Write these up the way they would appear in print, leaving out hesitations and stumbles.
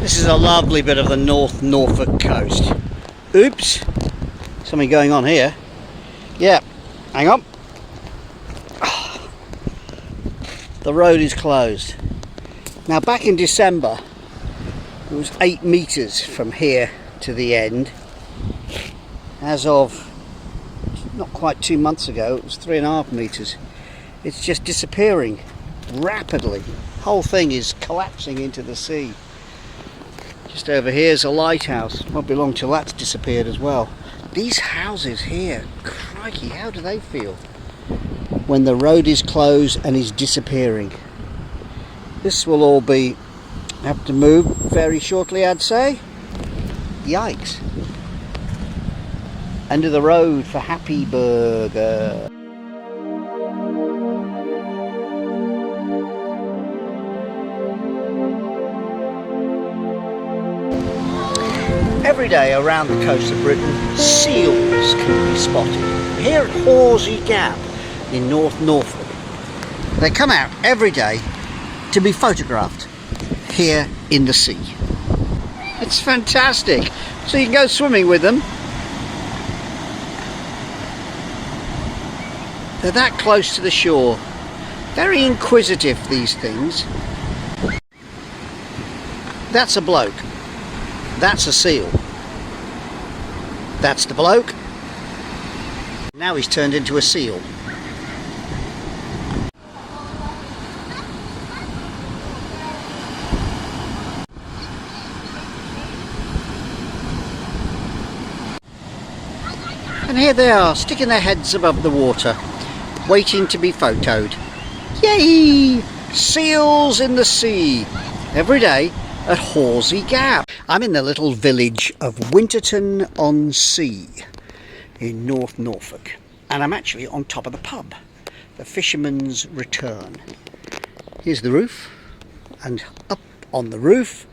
This is a lovely bit of the North Norfolk coast. Oops, something going on here. Yeah, hang on. The road is closed. Now back in December, it was 8 metres from here to the end. As of not quite 2 months ago, it was 3.5 metres. It's just disappearing rapidly. The whole thing is collapsing into the sea. Just over here is a lighthouse. Won't be long till that's disappeared as well. These houses here, crikey, how do they feel when the road is closed and is disappearing? This will all have to move very shortly, I'd say. Yikes. End of the road for Happy Burger. Every day around the coast of Britain, seals can be spotted. Here at Horsey Gap in North Norfolk, they come out every day to be photographed here in the sea. It's fantastic. So you can go swimming with them. They're that close to the shore. Very inquisitive, these things. That's a bloke. That's a seal. That's the bloke. Now he's turned into a seal. And here they are, sticking their heads above the water, waiting to be photoed. Yay! Seals in the sea. Every day at Horsey Gap. I'm in the little village of Winterton-on-Sea in North Norfolk, and I'm actually on top of the pub, the Fisherman's Return. Here's the roof, and up on the roof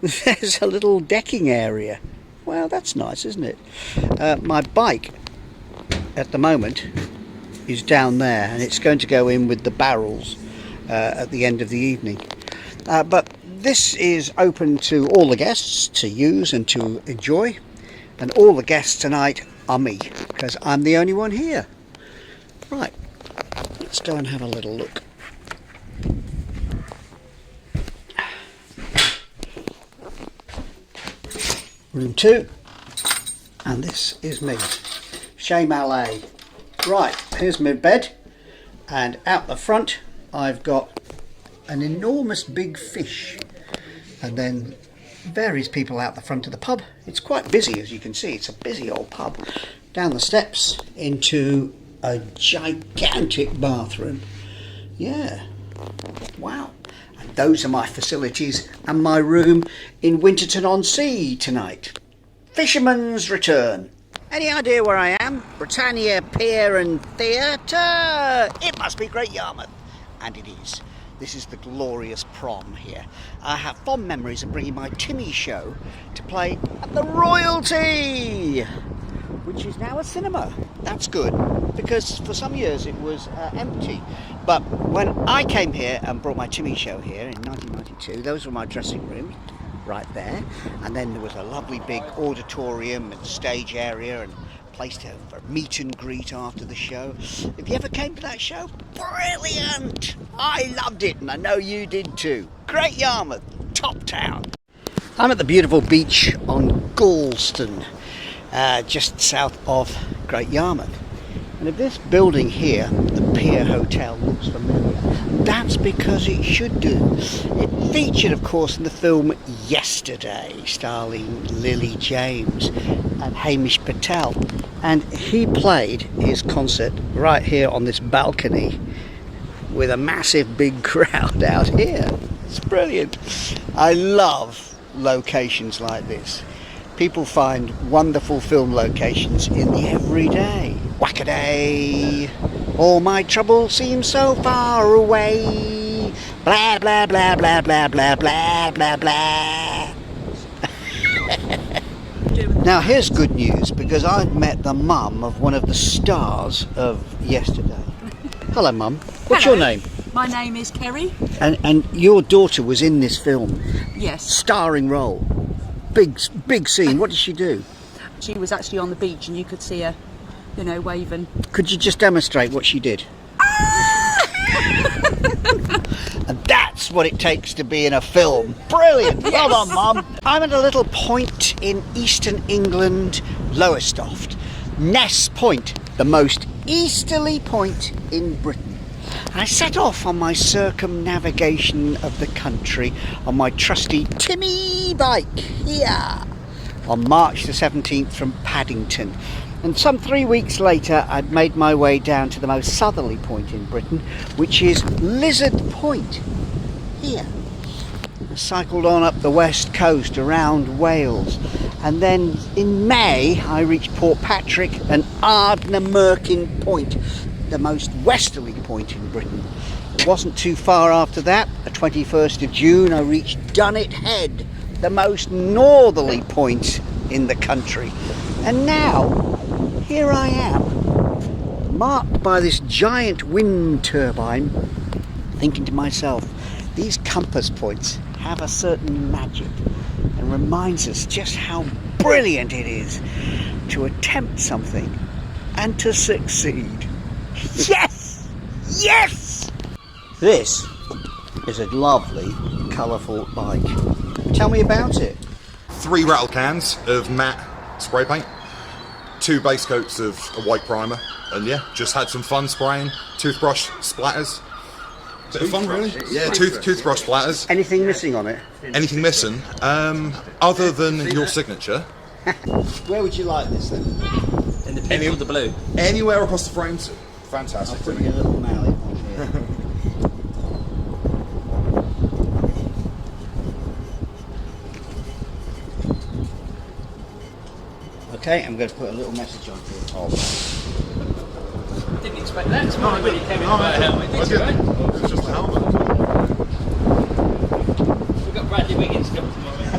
there's a little decking area. Well, that's nice, isn't it? My bike at the moment is down there, and it's going to go in with the barrels at the end of the evening. But this is open to all the guests to use and to enjoy, and all the guests tonight are me, because I'm the only one here. Right, let's go and have a little look. Room 2, and this is me, Chez Mallet. Right, here's my bed, and out the front I've got an enormous big fish, and then various people out the front of the pub. It's quite busy, as you can see. It's a busy old pub. Down the steps into a gigantic bathroom. Yeah, wow. And those are my facilities and my room in Winterton-on-Sea tonight. Fisherman's Return. Any idea where I am? Britannia Pier and Theatre. It must be Great Yarmouth, and it is. This is the glorious prom here. I have fond memories of bringing my Timmy show to play at the Royalty, which is now a cinema. That's good, because for some years it was empty. But when I came here and brought my Timmy show here in 1992, those were my dressing rooms, right there. And then there was a lovely big auditorium and stage area and place for meet and greet after the show. If you ever came to that show, brilliant! I loved it, and I know you did too. Great Yarmouth, top town. I'm at the beautiful beach on Galston, just south of Great Yarmouth. And if this building here, the Pier Hotel, looks familiar, that's because it should do. It featured, of course, in the film Yesterday, starring Lily James and Hamish Patel. And he played his concert right here on this balcony with a massive big crowd out here. It's brilliant. I love locations like this. People find wonderful film locations in the everyday. Whack-a-day, all my troubles seem so far away. Blah, blah, blah, blah, blah, blah, blah, blah, blah. Now here's good news, because I've met the mum of one of the stars of Yesterday. Hello, Mum. What's your name? My name is Kerry. And your daughter was in this film. Yes. Starring role. Big scene. What did she do? She was actually on the beach and you could see her, you know, waving. Could you just demonstrate what she did? And that's what it takes to be in a film. Brilliant. Yes. Well done, Mum. I'm at a little point in eastern England, Lowestoft. Ness Point, the most easterly point in Britain. And I set off on my circumnavigation of the country on my trusty Timmy bike here on March the 17th from Paddington. And some 3 weeks later, I'd made my way down to the most southerly point in Britain, which is Lizard Point, here. I cycled on up the west coast around Wales, and then in May I reached Port Patrick and Ardnamurchan Point, the most westerly point in Britain. It wasn't too far after that, the 21st of June, I reached Dunnet Head, the most northerly point in the country. And now, here I am, marked by this giant wind turbine, thinking to myself, these compass points have a certain magic and reminds us just how brilliant it is to attempt something and to succeed. Yes! Yes! This is a lovely, colourful bike. Tell me about it. 3 rattle cans of matte spray paint, 2 base coats of a white primer, and yeah, just had some fun spraying. Toothbrush splatters. Bit of fun, really. Yeah, toothbrush splatters. Anything missing on it? Anything missing? Other than your signature. Where would you like this then? In the pink or the blue? Anywhere across the frames. Fantastic. I'll put your little mallet on here. Okay, I'm going to put a little message on here. Oh, Didn't expect that to when you came in with a helmet, did you, right? It was just a helmet. We've got Bradley Wiggins coming tomorrow.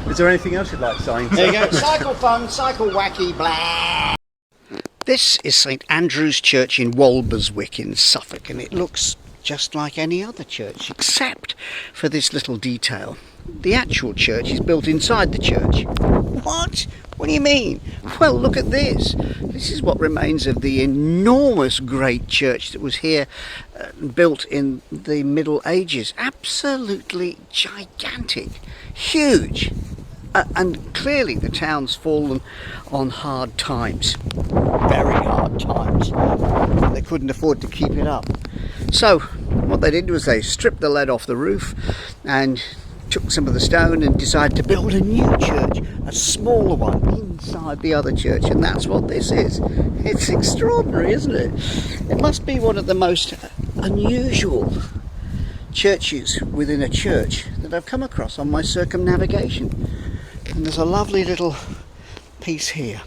Is there anything else you'd like signed? There you go. Cycle fun, cycle wacky, blah. This is St Andrew's Church in Walberswick in Suffolk, and it looks just like any other church, except for this little detail. The actual church is built inside the church. What? What do you mean? Well, look at this. This is what remains of the enormous great church that was here, built in the Middle Ages. Absolutely gigantic, huge. And clearly the town's fallen on hard times. Very hard times. They couldn't afford to keep it up. So what they did was they stripped the lead off the roof and took some of the stone and decided to build a new church, a smaller one inside the other church, and that's what this is. It's extraordinary, isn't it? It must be one of the most unusual churches within a church that I've come across on my circumnavigation. And there's a lovely little piece here,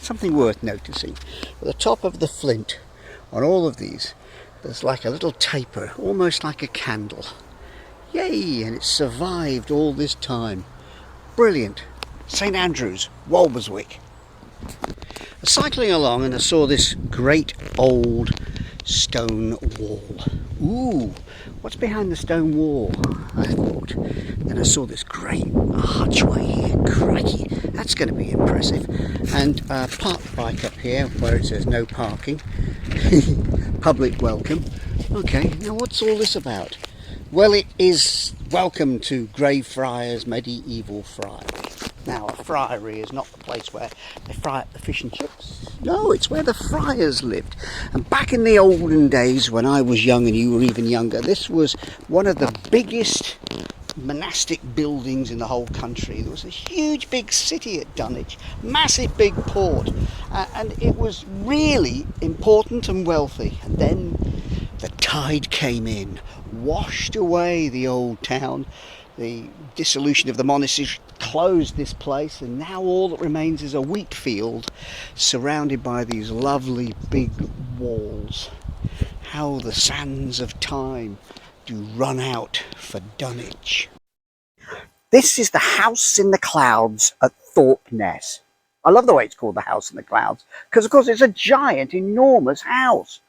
something worth noticing. At the top of the flint on all of these, there's like a little taper, almost like a candle. Yay! And it's survived all this time. Brilliant. St Andrews, Walberswick. I was cycling along and I saw this great old stone wall. Ooh, what's behind the stone wall? I thought. Then I saw this great archway here. Cracky, that's going to be impressive. And parked the bike up here where it says no parking. Public welcome. Okay, now what's all this about? Well, it is welcome to Greyfriars Medieval Friary. Now, a friary is not the place where they fry up the fish and chips. No, it's where the friars lived. And back in the olden days when I was young and you were even younger, this was one of the biggest monastic buildings in the whole country. There was a huge big city at Dunwich, massive big port, and it was really important and wealthy. And then the tide came in, washed away the old town. The dissolution of the monasteries closed this place, and now all that remains is a wheat field surrounded by these lovely big walls. How the sands of time do run out for Dunwich. This is the house in the clouds at Thorpe Ness. I love the way it's called the house in the clouds, because of course it's a giant, enormous house.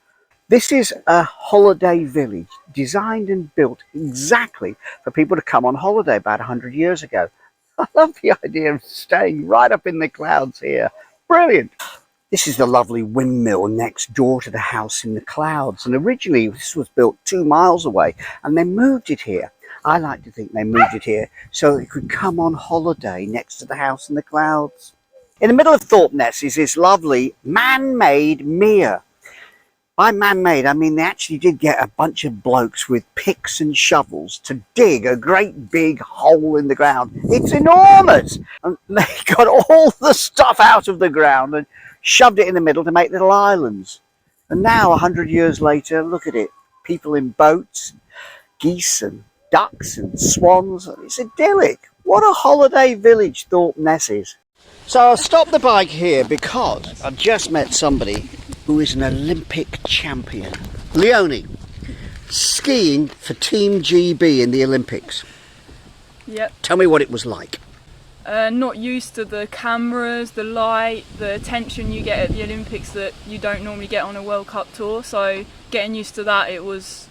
This is a holiday village designed and built exactly for people to come on holiday about 100 years ago. I love the idea of staying right up in the clouds here. Brilliant. This is the lovely windmill next door to the house in the clouds. And originally this was built 2 miles away and they moved it here. I like to think they moved it here so it could come on holiday next to the house in the clouds. In the middle of Thorpeness is this lovely man-made mere. By man-made, I mean they actually did get a bunch of blokes with picks and shovels to dig a great big hole in the ground. It's enormous! And they got all the stuff out of the ground and shoved it in the middle to make little islands. And now, 100 years later, look at it. People in boats, geese and ducks and swans. It's idyllic. What a holiday village Thorpeness is. So I'll stop the bike here because I've just met somebody who is an Olympic champion. Leonie, skiing for Team GB in the Olympics. Yep. Tell me what it was like. Not used to the cameras, the light, the attention you get at the Olympics that you don't normally get on a World Cup tour. So getting used to that, it was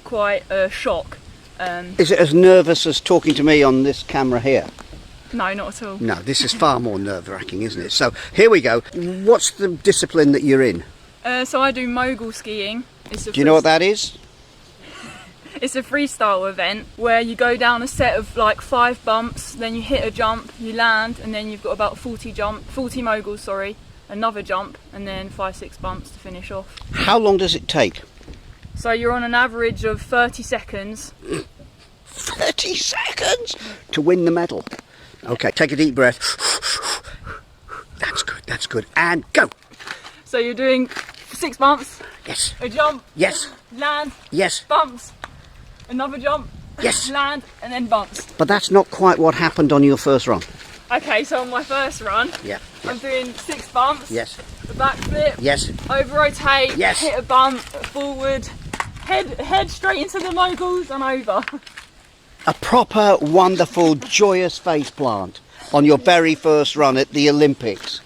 quite a shock. Is it as nervous as talking to me on this camera here? No, not at all. No, this is far more nerve-wracking, isn't it? So here we go. What's the discipline that you're in? So I do mogul skiing. Do you know what that is? It's a freestyle event where you go down a set of like 5 bumps, then you hit a jump, you land, and then you've got about 40 moguls, another jump, and then 5-6 bumps to finish off. How long does it take? So you're on an average of 30 seconds. 30 seconds to win the medal. Okay, take a deep breath. That's good. And go. So you're doing 6 bumps. Yes. A jump. Yes. Land. Yes. Bumps. Another jump. Yes. Land and then bumps. But that's not quite what happened on your first run. Okay, so on my first run, I'm doing 6 bumps. Yes. A backflip. Yes. Over rotate. Yes. Hit a bump. Forward. Head straight into the moguls and over. A proper, wonderful, joyous face plant on your very first run at the Olympics.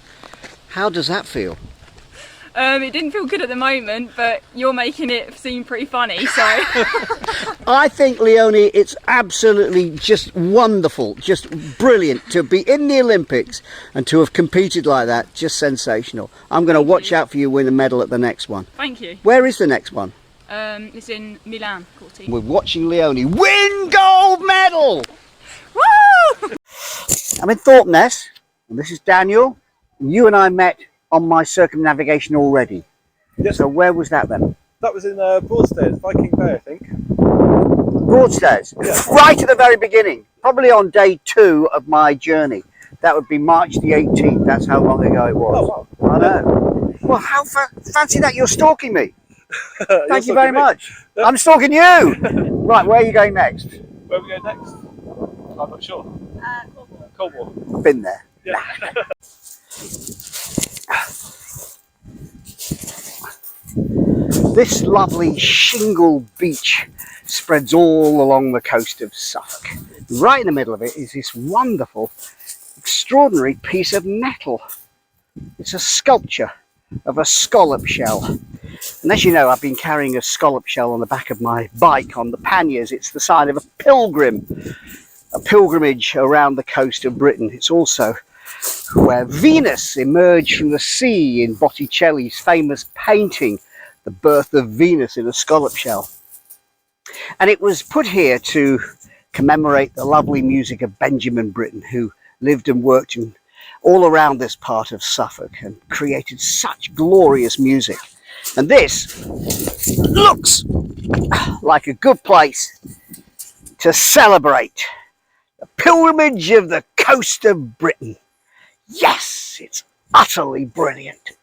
How does that feel? It didn't feel good at the moment, but you're making it seem pretty funny, so... I think, Leonie, it's absolutely just wonderful, just brilliant to be in the Olympics and to have competed like that. Just sensational. I'm going to watch out for you win a medal at the next one. Thank you. Where is the next one? It's in Milan, Corti. We're watching Leonie win gold medal! Woo! I'm in Thorpeness, and this is Daniel. You and I met on my circumnavigation already. Yes. So where was that then? That was in Broadstairs, Viking Bay, I think. Broadstairs, Yeah. right at the very beginning, probably on day 2 of my journey. That would be March the 18th, that's how long ago it was. Oh, wow. I know. Well, how fancy that you're stalking me. Thank you very much. Yeah. I'm stalking you. Right, where are you going next? Where we go next? I'm not sure. Coldwater. Been there. Yeah. This lovely shingle beach spreads all along the coast of Suffolk. Right in the middle of it is this wonderful, extraordinary piece of metal. It's a sculpture of a scallop shell. And as you know, I've been carrying a scallop shell on the back of my bike on the panniers. It's the sign of a pilgrimage around the coast of Britain. It's also where Venus emerged from the sea in Botticelli's famous painting, The Birth of Venus in a Scallop Shell. And it was put here to commemorate the lovely music of Benjamin Britten, who lived and worked all around this part of Suffolk and created such glorious music. And this looks like a good place to celebrate the pilgrimage of the coast of Britain. Yes, it's utterly brilliant.